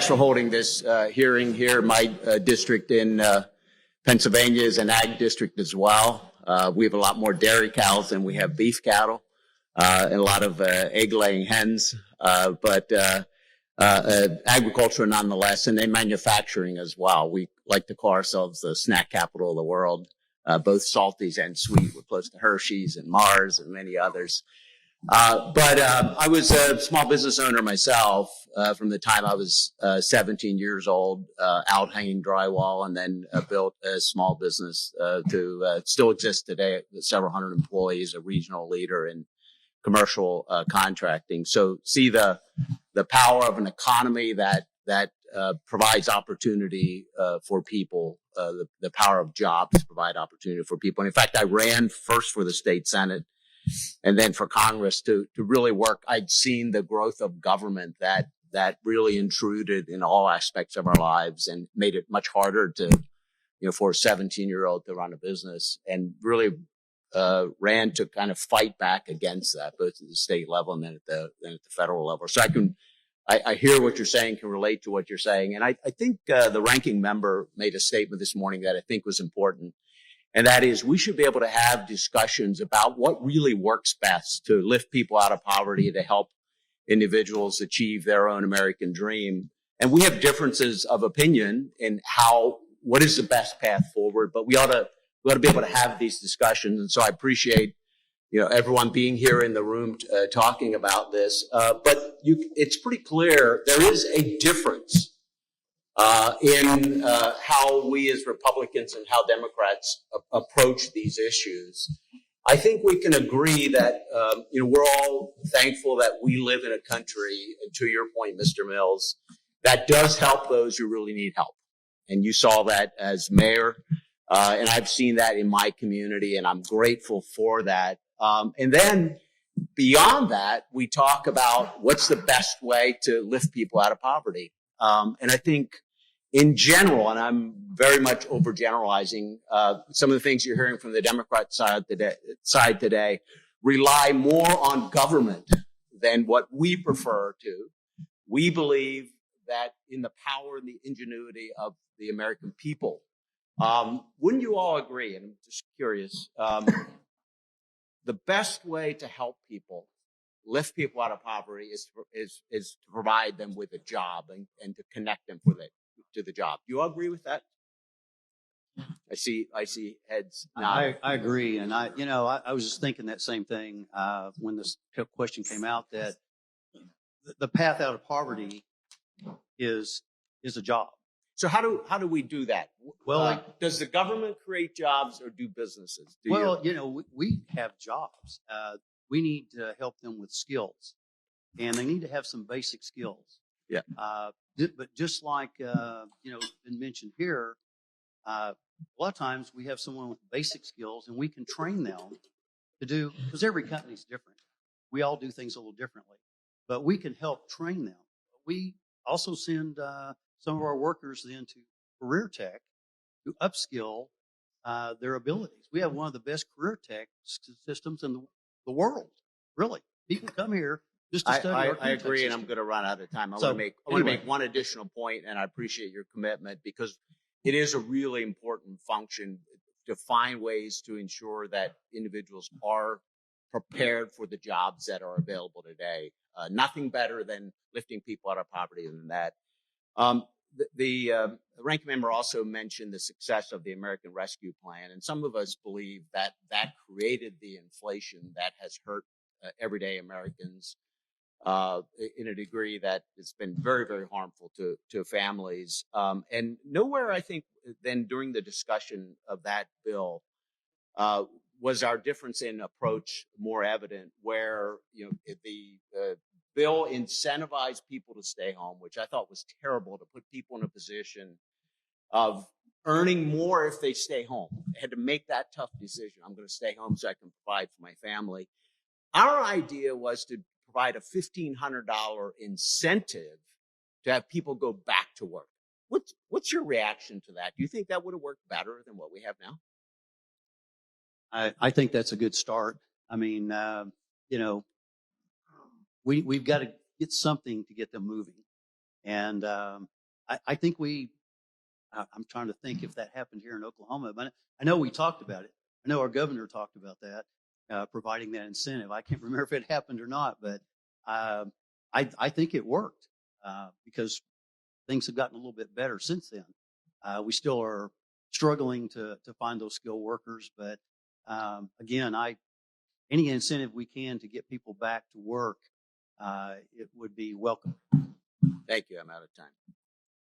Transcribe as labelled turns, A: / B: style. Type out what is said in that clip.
A: thanks for holding this hearing here. My district in Pennsylvania is an ag district as well. We have a lot more dairy cows than we have beef cattle, and a lot of egg-laying hens, but agriculture nonetheless, and then manufacturing as well. We like to call ourselves the snack capital of the world, both salties and sweet. We're close to Hershey's and Mars and many others. But I was a small business owner myself from the time I was 17 years old, out hanging drywall, and then built a small business to still exist today with several hundred employees, a regional leader in commercial contracting. So see the power of an economy that provides opportunity for people, the power of jobs provide opportunity for people. And in fact, I ran first for the state Senate and then for Congress to really work. I'd seen the growth of government that really intruded in all aspects of our lives and made it much harder for a 17-year-old to run a business, and really ran to kind of fight back against that, both at the state level and then at the federal level. So I hear what you're saying, can relate to what you're saying. And I think the ranking member made a statement this morning that I think was important. And that is, we should be able to have discussions about what really works best to lift people out of poverty, to help individuals achieve their own American dream. And we have differences of opinion in what is the best path forward, but we ought to be able to have these discussions. And so I appreciate, everyone being here in the room talking about this. But it's pretty clear there is a difference in how we as Republicans and how Democrats approach these issues. I think we can agree that we're all thankful that we live in a country, and to your point, Mr. Mills, that does help those who really need help. And you saw that as mayor, and I've seen that in my community, and I'm grateful for that. And then beyond that, we talk about what's the best way to lift people out of poverty. And I think in general, and I'm very much overgeneralizing, some of the things you're hearing from the Democrat side today rely more on government than what we prefer to. We believe that in the power and the ingenuity of the American people. Wouldn't you all agree, and I'm just curious, the best way to help people, lift people out of poverty is to provide them with a job and to connect them to the job. Do you all agree with that? I see heads nodding.
B: I agree. And I was just thinking that same thing when this question came out, that the path out of poverty is a job.
A: So how do we do that?
B: Well,
A: does the government create jobs or do businesses?
B: We have jobs. We need to help them with skills, and they need to have some basic skills.
A: Yeah.
B: But just like been mentioned here, a lot of times we have someone with basic skills, and we can train them to do, because every company is different. We all do things a little differently, but we can help train them. We also send some of our workers then to career tech to upskill their abilities. We have one of the best career tech systems in the world. Really, people come here just to study.
A: I agree, and I'm going to run out of time. I want to make one additional point, and I appreciate your commitment, because it is a really important function to find ways to ensure that individuals are prepared for the jobs that are available today. Nothing better than lifting people out of poverty than that. The ranking member also mentioned the success of the American Rescue Plan, and some of us believe that created the inflation that has hurt everyday Americans in a degree that it's been very, very harmful to families. And nowhere, I think, then during the discussion of that bill was our difference in approach more evident, where the bill incentivized people to stay home, which I thought was terrible, to put people in a position of earning more if they stay home. They had to make that tough decision. I'm going to stay home so I can provide for my family. Our idea was to provide a $1,500 incentive to have people go back to work. What's your reaction to that? Do you think that would have worked better than what we have now?
B: I think that's a good start. I mean, we've got to get something to get them moving. And I think I'm trying to think if that happened here in Oklahoma, but I know we talked about it. I know our governor talked about that, providing that incentive. I can't remember if it happened or not, but I think it worked because things have gotten a little bit better since then. We still are struggling to find those skilled workers, but again, any incentive we can to get people back to work, it would be welcome.
A: Thank you. I'm out of time.